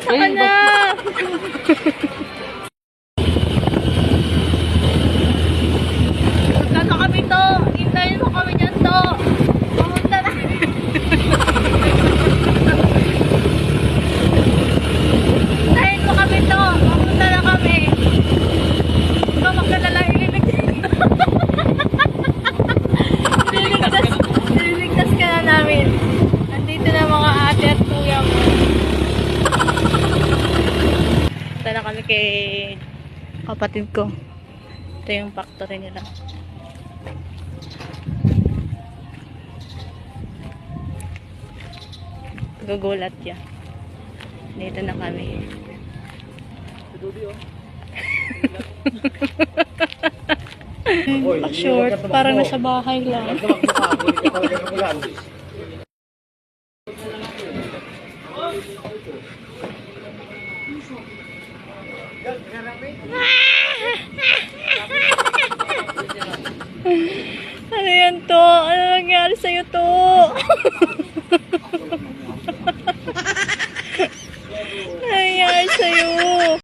Saka na! Punta na kami to! Hintayin mo kami dyan to! Pumunta na! Hintayin mo kami to! Pumunta na kami! Ikaw magkadala ililig. Ililigtas ka na namin. Nandito na mga ate at kuya mo. Punta na kami kay kapatid ko. Ito yung factory nila. Gugulat yan. Dito na kami. Short, parang nasa bahay lang. Ano yan to? Ano